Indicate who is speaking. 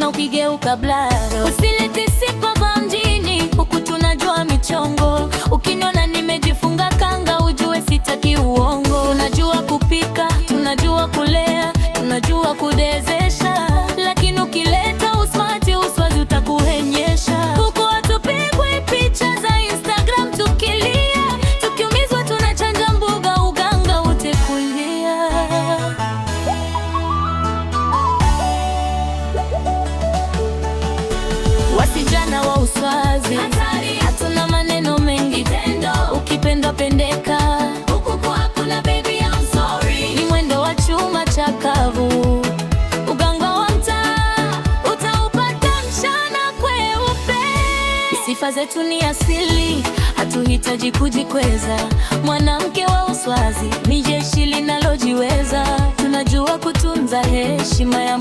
Speaker 1: mchana ukigeuka blaro. Usilete sifa kwa mjini, huku tunajua michongo. Ukiniona nimejifunga kanga, ujue sitaki uongo. Tunajua kupika, tunajua kulea, tunajua kudezesha, lakini ukileta usmati, uswazi utakuhenyesha. Huku hatupigwi picha za Instagram tukilia, tukiumizwa tunachanja mbuga, uganga utekulia. Wasijana wa uswazi, hatuna maneno mengi, ukipenda pendeka, huku kwa hakuna baby I'm sorry. Ni mwendo wa chuma chakavu, uganga wa mtaa utaupata mchana kweupe. Sifa zetu ni asili, hatuhitaji kujikweza. Mwanamke wa uswazi ni jeshi linalojiweza, tunajua kutunza heshima ya